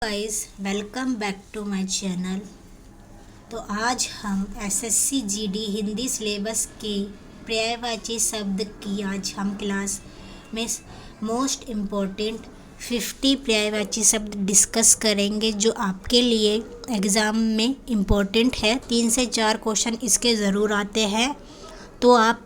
Guys, welcome back to my channel. तो आज हम एसएससी जीडी हिंदी सिलेबस के पर्यायवाची शब्द की आज हम क्लास में मोस्ट इम्पोर्टेंट 50 पर्यायवाची शब्द डिस्कस करेंगे जो आपके लिए एग्ज़ाम में इम्पोर्टेंट है। 3 से 4 क्वेश्चन इसके ज़रूर आते हैं, तो आप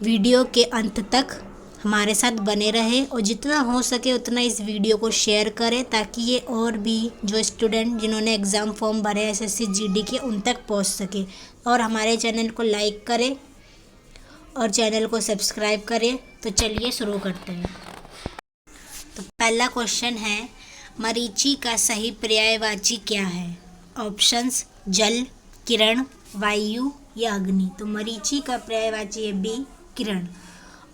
वीडियो के अंत तक हमारे साथ बने रहें और जितना हो सके उतना इस वीडियो को शेयर करें ताकि ये और भी जो स्टूडेंट जिन्होंने एग्ज़ाम फॉर्म भरे एसएससी जीडी के उन तक पहुंच सके। और हमारे चैनल को लाइक करें और चैनल को सब्सक्राइब करें। तो चलिए शुरू करते हैं। तो पहला क्वेश्चन है, मरीचि का सही पर्यायवाची क्या है? ऑप्शंस जल, किरण, वायु या अग्नि। तो मरीचि का पर्यायवाची है बी, किरण,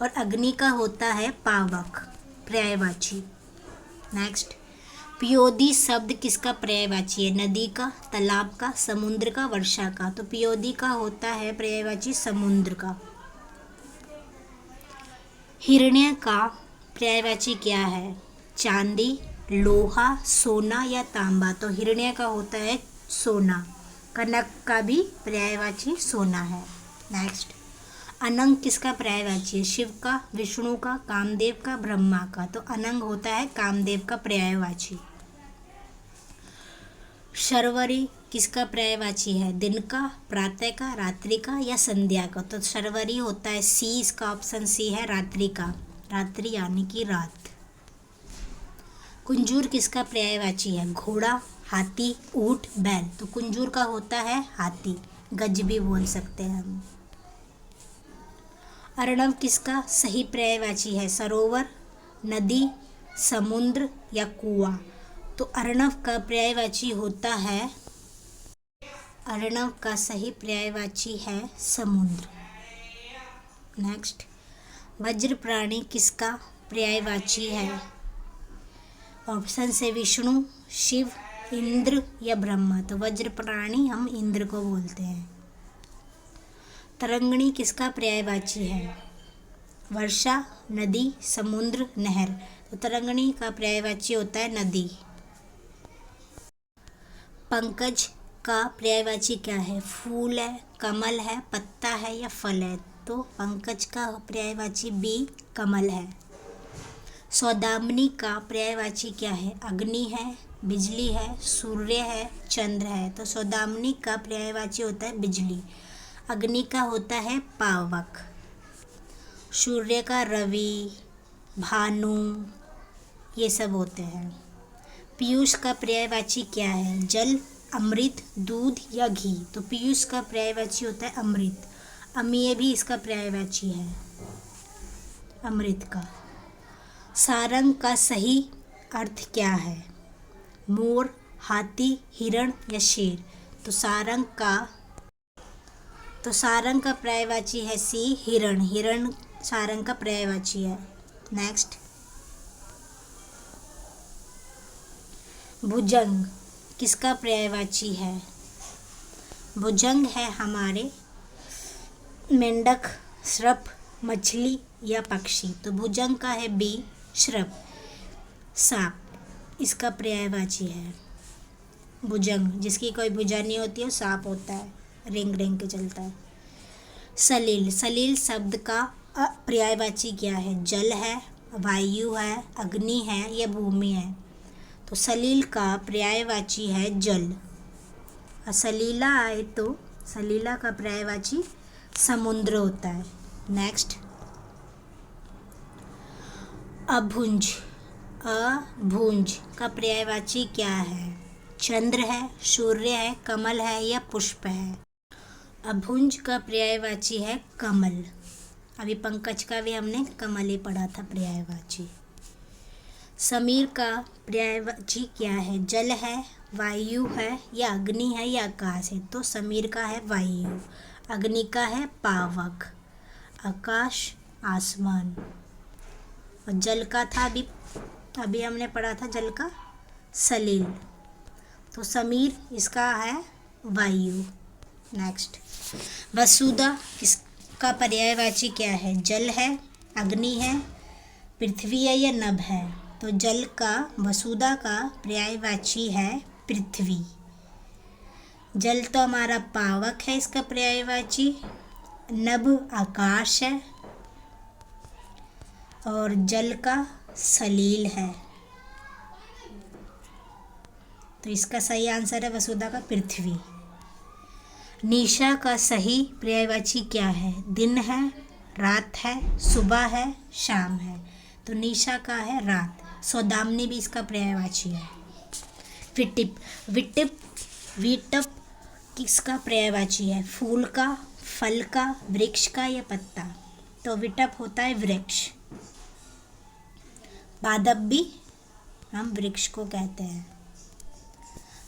और अग्नि का होता है पावक पर्यायवाची। नेक्स्ट, पियोदी शब्द किसका पर्यायवाची है? नदी का, तालाब का, समुद्र का, वर्षा का। तो पियोदी का होता है पर्यायवाची समुद्र का। हिरण्य का पर्यायवाची क्या है? चांदी, लोहा, सोना या तांबा। तो हिरण्य का होता है सोना। कनक का भी पर्यायवाची सोना है। नेक्स्ट, अनंग किसका पर्यायवाची है? शिव का, विष्णु का, कामदेव का, ब्रह्मा का। तो अनंग होता है कामदेव का पर्यायवाची। शर्वरी किसका पर्यायवाची है? दिन का, प्रातः का, रात्रि का या संध्या का। तो शर्वरी होता है सी, इसका ऑप्शन सी है रात्रि का, रात्रि यानी कि रात। कुंजूर किसका पर्यायवाची है? घोड़ा, हाथी, ऊंट, बैल। तो कुंजूर का होता है हाथी, गज भी बोल सकते हैं हम। अर्णव किसका सही पर्यायवाची है? सरोवर, नदी, समुद्र या कुआं। तो अर्णव का पर्यायवाची होता है, अर्णव का सही पर्यायवाची है समुद्र। नेक्स्ट, वज्र प्राणी किसका पर्यायवाची है? ऑप्शन से विष्णु, शिव, इंद्र या ब्रह्मा। तो वज्र प्राणी हम इंद्र को बोलते हैं। तरंगिणी किसका पर्यायवाची है? वर्षा, नदी, समुद्र, नहर। तो तरंगिणी का पर्यायवाची होता है नदी। पंकज का पर्यायवाची क्या है? फूल है, कमल है, पत्ता है या फल है। तो पंकज का पर्यायवाची बी, कमल है। सौदामिनी का पर्यायवाची क्या है? अग्नि है, बिजली है, सूर्य है, चंद्र है। तो सौदामिनी का पर्यायवाची होता है बिजली। अग्नि का होता है पावक। सूर्य का रवि, भानु, ये सब होते हैं। पीयूष का पर्यायवाची क्या है? जल, अमृत, दूध या घी। तो पीयूष का पर्यायवाची होता है अमृत। अमीय भी इसका पर्यायवाची है अमृत का। सारंग का सही अर्थ क्या है? मोर, हाथी, हिरण या शेर। तो सारंग का पर्यायवाची है सी, हिरण। हिरण सारंग का पर्यायवाची है। नेक्स्ट, भुजंग किसका पर्यायवाची है? भुजंग है हमारे मेंढक, सर्प, मछली या पक्षी। तो भुजंग का है बी, सर्प, सांप इसका पर्यायवाची है। भुजंग जिसकी कोई भुजा नहीं होती है, सांप होता है, रेंग रेंग के चलता है। सलील, सलील शब्द का पर्यायवाची क्या है? जल है, वायु है, अग्नि है या भूमि है। तो सलील का पर्यायवाची है जल। और सलीला आए तो सलीला का पर्यायवाची समुद्र होता है। नेक्स्ट, अभुंज, अभुंज का पर्यायवाची क्या है? चंद्र है, सूर्य है, कमल है या पुष्प है। अभुंज का पर्यायवाची है कमल। अभी पंकज का भी हमने कमल ही पढ़ा था पर्यायवाची। समीर का पर्यायवाची क्या है? जल है, वायु है या अग्नि है या आकाश है। तो समीर का है वायु। अग्नि का है पावक, आकाश, आसमान। और जल का था अभी हमने पढ़ा था जल का सलील। तो समीर इसका है वायु। नेक्स्ट, वसुधा इसका पर्यायवाची क्या है? जल है, अग्नि है, पृथ्वी है या नभ है। तो जल का, वसुधा का पर्यायवाची है पृथ्वी। जल तो हमारा पावक है, इसका पर्यायवाची नभ आकाश है, और जल का सलील है। तो इसका सही आंसर है वसुधा का पृथ्वी। निशा का सही पर्यायवाची क्या है? दिन है, रात है, सुबह है, शाम है। तो निशा का है रात। सौदामिनी भी इसका पर्यायवाची है। विटिप, विटिप, विटप किसका पर्यायवाची है? फूल का, फल का, वृक्ष का या पत्ता? तो विटप होता है वृक्ष। पादप भी हम वृक्ष को कहते हैं।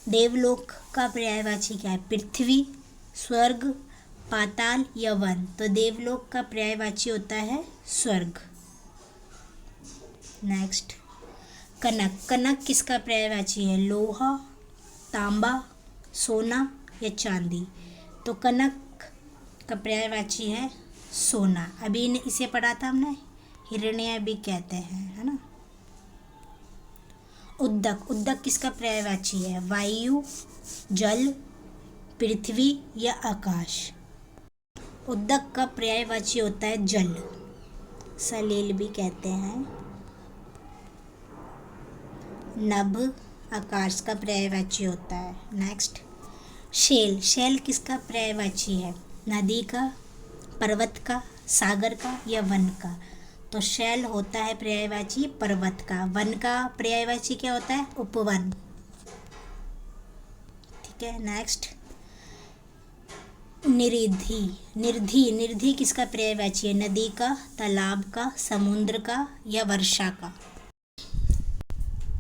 देवलोक का पर्यायवाची क्या है? पृथ्वी, स्वर्ग, पाताल या वन? तो देवलोक का पर्यायवाची होता है स्वर्ग। नेक्स्ट, कनक, कनक किसका पर्यायवाची है? लोहा, तांबा, सोना या चांदी? तो कनक का पर्यायवाची है सोना। अभी इसे पढ़ा था हमने, हिरण्य भी कहते हैं, है ना। उदक, उदक किसका पर्यायवाची है? वायु, जल, पृथ्वी या आकाश? उदक का पर्यायवाची होता है जल, सलील भी कहते हैं। नभ आकाश का पर्यायवाची होता है। नेक्स्ट, शैल, शैल किसका पर्यायवाची है? नदी का, पर्वत का, सागर का या वन का? तो शैल होता है पर्यायवाची पर्वत का। वन का पर्यायवाची क्या होता है? उपवन। ठीक है। नेक्स्ट, निरिधि, निरिधि, निरिधि किसका पर्यायवाची है? नदी का, तालाब का, समुद्र का या वर्षा का?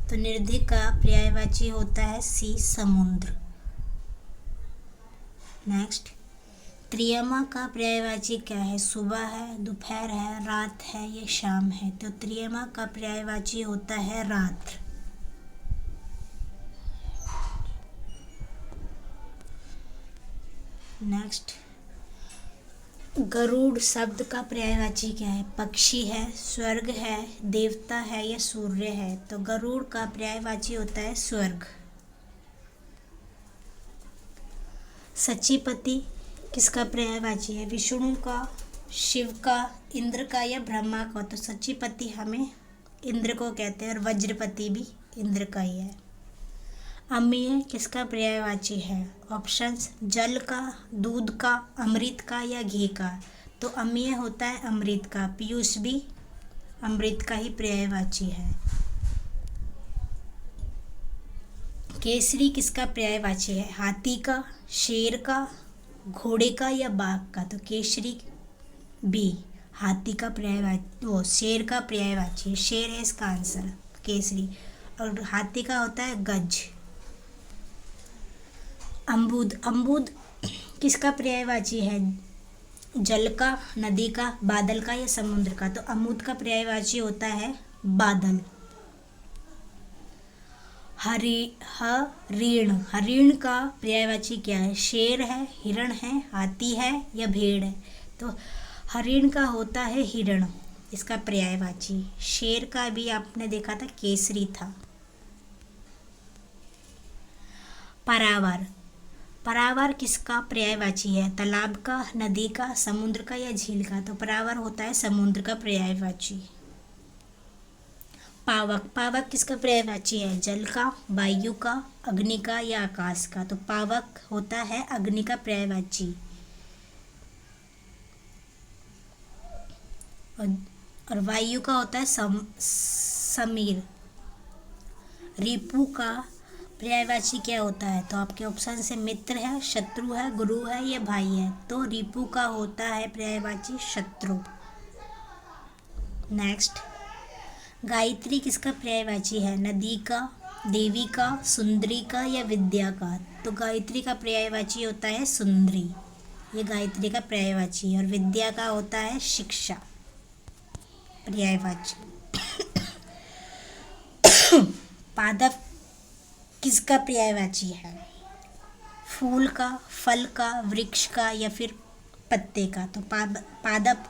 तो निरिधि का पर्यायवाची होता है सी, समुद्र। नेक्स्ट, त्रियमा का पर्यायवाची क्या है? सुबह है, दोपहर है, रात है या शाम है? तो त्रियमा का पर्यायवाची होता है रात। नेक्स्ट, गरुड़ शब्द का पर्यायवाची क्या है? पक्षी है, स्वर्ग है, देवता है या सूर्य है? तो गरुड़ का पर्यायवाची होता है स्वर्ग। सचीपति किसका पर्यायवाची है? विष्णु का, शिव का, इंद्र का या ब्रह्मा का? तो सचीपति हमें इंद्र को कहते हैं, और वज्रपति भी इंद्र का ही है। अम्लीय किसका पर्यायवाची है? ऑप्शंस, जल का, दूध का, अमृत का या घी का? तो अम्लीय होता है अमृत का। पीयूष भी अमृत का ही पर्यायवाची है। केसरी किसका पर्यायवाची है? हाथी का, शेर का, घोड़े का या बाघ का? तो केसरी बी, हाथी का पर्यायवाची, वो शेर का पर्यायवाची है। शेर है इसका आंसर, केसरी। और हाथी का होता है गज। अम्बुद, अम्बुद किसका पर्यायवाची है? जल का, नदी का, बादल का या समुद्र का? तो अम्बुद का पर्यायवाची होता है बादल। हरिण, हरिण का पर्यायवाची क्या है? शेर है, हिरण है, हाथी है या भेड़ है? तो हरिण का होता है हिरण, इसका पर्यायवाची। शेर का भी आपने देखा था केसरी था। परावार, परावार किसका पर्यायवाची है? तालाब का, नदी का, समुद्र का या झील का? तो परावार होता है समुद्र का पर्यायवाची। पावक, पावक किसका पर्यायवाची है? जल का, वायु का, अग्नि का या आकाश का? तो पावक होता है अग्नि का पर्यायवाची। और वायु का होता है समीर। रिपु का पर्यायवाची क्या होता है? तो आपके ऑप्शन से मित्र है, शत्रु है, गुरु है या भाई है? तो रिपु का होता है पर्यायवाची शत्रु। नेक्स्ट, गायत्री किसका पर्यायवाची है? नदी का, देवी का, सुंदरी का या विद्या का? तो गायत्री का पर्यायवाची होता है सुंदरी, ये गायत्री का पर्यायवाची है। और विद्या का होता है शिक्षा, पर्यायवाची। पादप किसका पर्यायवाची है? फूल का, फल का, वृक्ष का या फिर पत्ते का? तो पादप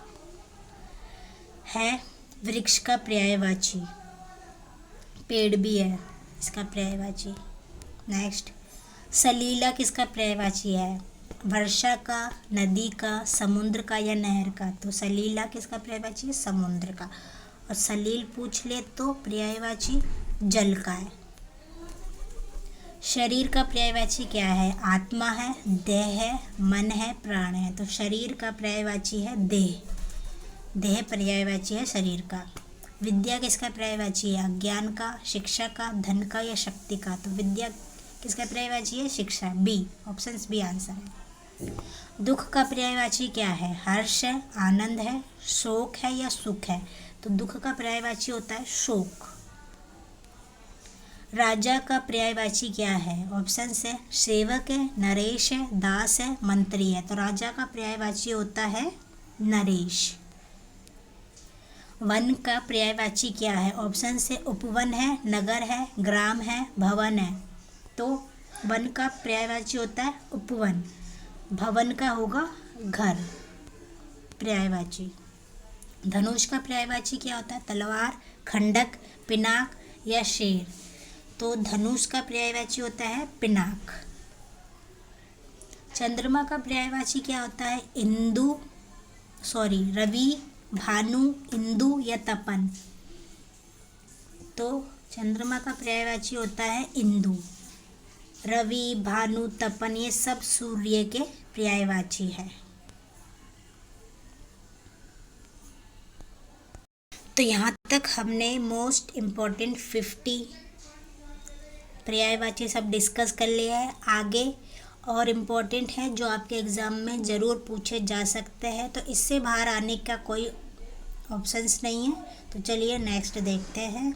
है वृक्ष का पर्यायवाची। पेड़ भी है इसका पर्यायवाची। नेक्स्ट, सलीला किसका पर्यायवाची है? वर्षा का, नदी का, समुद्र का या नहर का? तो सलीला किसका पर्यायवाची है? समुद्र का। और सलील पूछ ले तो पर्यायवाची जल का है। शरीर का पर्यायवाची क्या है? आत्मा है, देह है, मन है, प्राण है। तो शरीर का पर्यायवाची है देह। देह पर्यायवाची है शरीर का। विद्या किसका पर्यायवाची है? अज्ञान का, शिक्षा का, धन का या शक्ति का? तो विद्या किसका पर्यायवाची है? शिक्षा। बी, ऑप्शन बी आंसर है। दुख का पर्यायवाची क्या है? हर्ष है, आनंद है, शोक है या सुख है? तो दुख का पर्यायवाची होता है शोक। राजा का पर्यायवाची क्या है? ऑप्शन है सेवक है, नरेश है, दास है, मंत्री है। तो राजा का पर्यायवाची होता है नरेश। वन का पर्यायवाची क्या है? ऑप्शन से उपवन है, नगर है, ग्राम है, भवन है। तो वन का पर्यायवाची होता है उपवन। भवन का होगा घर पर्यायवाची। धनुष का पर्यायवाची क्या होता है? तलवार, खंडक, पिनाक या शेर? तो धनुष का पर्यायवाची होता है पिनाक। चंद्रमा का पर्यायवाची क्या होता है? रवि, भानु, इंदु या तपन? तो चंद्रमा का पर्यायवाची होता है इंदु। रवि, भानु, तपन ये सब सूर्य के पर्यायवाची है। तो यहाँ तक हमने मोस्ट इम्पॉर्टेंट 50 पर्यायवाची सब डिस्कस कर लिया है। आगे और इम्पॉर्टेंट है जो आपके एग्ज़ाम में ज़रूर पूछे जा सकते हैं, तो इससे बाहर आने का कोई ऑप्शंस नहीं है। तो चलिए नेक्स्ट देखते हैं।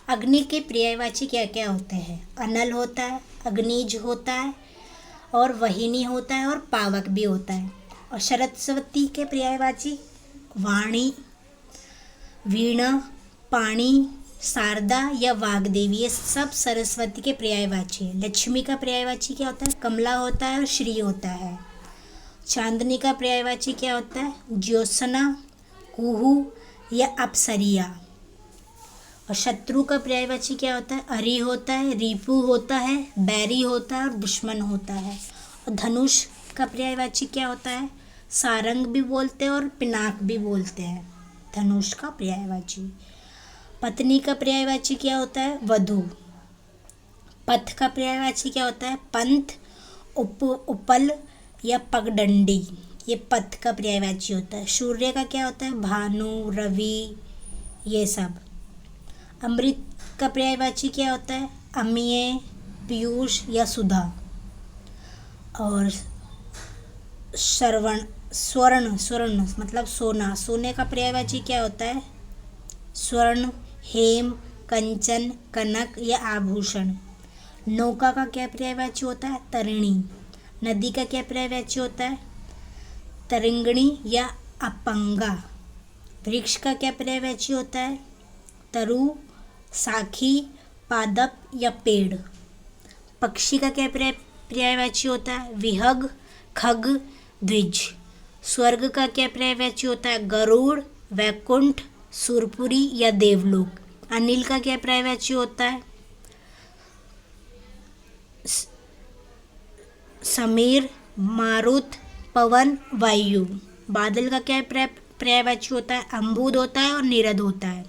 अग्नि के पर्यायवाची क्या क्या होते हैं? अनल होता है, अग्निज होता है, और वहिनी होता है, और पावक भी होता है। और सरस्वती के पर्यायवाची वाणी, वीणा, पाणी, शारदा या वाग्देवी ये सब सरस्वती के पर्यायवाची है। लक्ष्मी का पर्यायवाची क्या होता है? कमला होता है और श्री होता है। चांदनी का पर्यायवाची क्या होता है? ज्योत्सना, कुहू या अप्सरिया। और शत्रु का पर्यायवाची क्या होता है? अरि होता है, रिपु होता है, बैरी होता है और दुश्मन होता है। और धनुष का पर्यायवाची क्या होता है? सारंग भी बोलते हैं और पिनाक भी बोलते हैं धनुष का पर्यायवाची। पत्नी का पर्यायवाची क्या होता है? वधू। पथ का पर्यायवाची क्या होता है? पंथ, उपल या पगडंडी ये पथ का पर्यायवाची होता है। सूर्य का क्या होता है? भानु, रवि ये सब। अमृत का पर्यायवाची क्या होता है? अमीय, पीयूष या सुधा। और स्वर्ण मतलब सोना। सोने का पर्यायवाची क्या होता है? स्वर्ण, हेम, कंचन, कनक या आभूषण। नौका का क्या पर्यायवाची होता है? तरिणी। नदी का क्या पर्यायवाची होता है? तरिंगणी या अपंगा। वृक्ष का क्या पर्यायवाची होता है? तरु, साखी, पादप या पेड़। पक्षी का क्या पर्यायवाची होता है? विहग, खग, द्विज। स्वर्ग का क्या पर्यायवाची होता है? गरुड़, वैकुंठ, सुरपुरी या देवलोक। अनिल का क्या पर्यायवाची होता है? समीर, मारुत, पवन, वायु। बादल का क्या पर्यायवाची होता है? अम्बुद होता है और निरद होता है।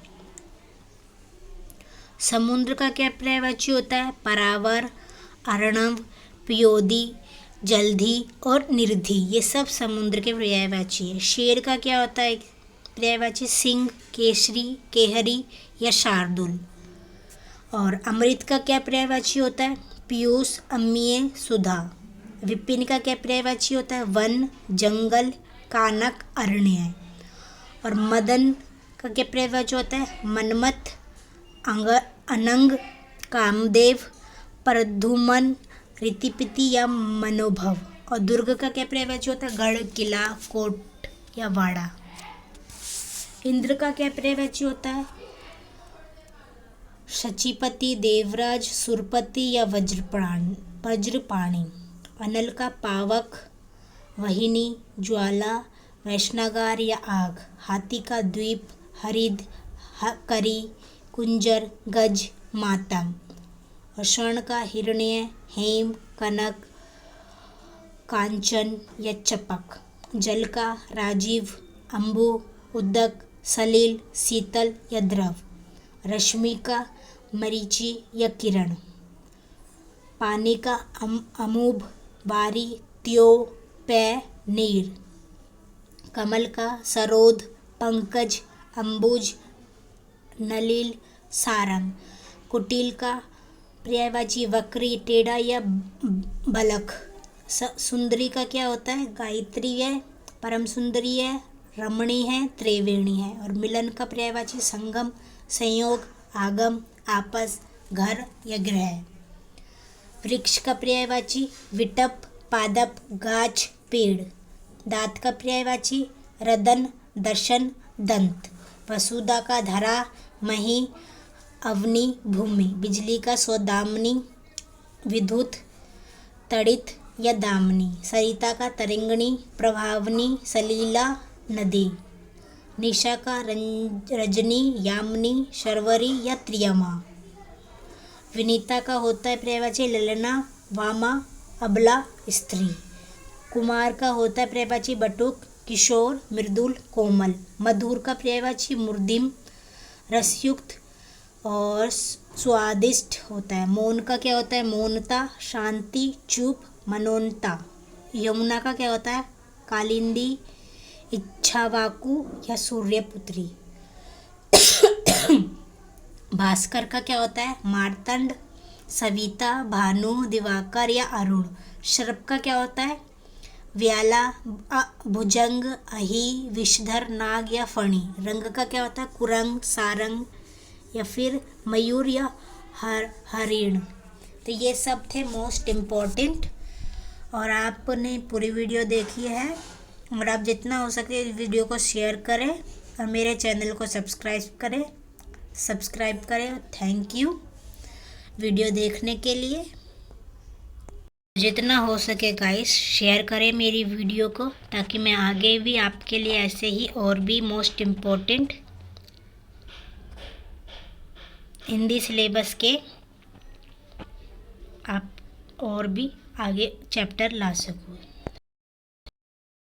समुद्र का क्या पर्यायवाची होता है? परावर, अर्णव, पियोदी, जलधि और निर्धि ये सब समुद्र के पर्यायवाची है। शेर का क्या होता है पर्यायवाची? सिंह, केसरी, केहरी या शार्दुल। और अमृत का क्या पर्यायवाची होता है? पीयूष, अम्लीय, सुधा। विपिन का क्या पर्यायवाची होता है? वन, जंगल, कानक, अरण्य। और मदन का क्या पर्यायवाची होता है? मनमथ, अनंग, कामदेव, प्रद्युमन, रीतिपति या मनोभव। और दुर्ग का क्या पर्यायवाची होता है? गढ़, किला, कोट या वाड़ा। इंद्र का क्या पर्यायवाची होता है? शचीपति, देवराज, सुरपति या वज्रपाणी। अनल का पावक, वहिनी, ज्वाला, वैष्णागार या आग। हाथी का द्वीप, हरिद, करी, कुंजर, गज, मातंग। और स्वर्ण का हिरण्य, हेम, कनक, कांचन या चपक। जल का राजीव, अंबु, उदक, सलिल, शीतल या द्रव। रश्मि का मरीचि या किरण। पानी का अमूब, बारी, त्यो, पै, नीर। कमल का सरोद, पंकज, अंबुज, नलिल, सारंग। कुटिल का पर्यायवाची वक्री, टेढ़ा या बलख। सुंदरी का क्या होता है? गायत्री है, परम सुंदरी है, रमणी है, त्रिवेणी है। और मिलन का पर्यायवाची संगम, संयोग, आगम, आपस, घर या गृह। वृक्ष का पर्यायवाची विटप, पादप, गाछ, पेड़। दांत का पर्यायवाची रदन, दर्शन, दंत। वसुधा का धरा, मही, अवनी, भूमि। बिजली का सौदामिनी, विद्युत, तड़ित या दामिनी। सरिता का तरंगिणी, प्रभावनी, सलीला, नदी। निशा का रजनी, यामिनी, शर्वरी या त्रियमा। विनीता का होता है पर्यायवाची ललना, वामा, अबला, स्त्री। कुमार का होता है पर्यायवाची बटुक, किशोर, मृदुल, कोमल। मधुर का पर्यायवाची मुर्दिम, रसयुक्त और स्वादिष्ट होता है। मौन का क्या होता है? मौनता, शांति, चुप, मनोनता। यमुना का क्या होता है? कालिंदी, इच्छावाकु या सूर्यपुत्री। भास्कर का क्या होता है? मार्तंड, सविता, भानु, दिवाकर या अरुण। सर्प का क्या होता है? व्याला, भुजंग, अहि, विषधर, नाग या फणी। रंग का क्या होता है? कुरंग, सारंग या फिर मयूर या हरिण। तो ये सब थे मोस्ट इम्पॉर्टेंट, और आपने पूरी वीडियो देखी है, और आप जितना हो सके इस वीडियो को शेयर करें और मेरे चैनल को सब्सक्राइब करें। थैंक यू वीडियो देखने के लिए। जितना हो सके गाइस शेयर करें मेरी वीडियो को, ताकि मैं आगे भी आपके लिए ऐसे ही और भी मोस्ट इम्पोर्टेंट हिंदी सिलेबस के आप और भी आगे चैप्टर ला सकूँ।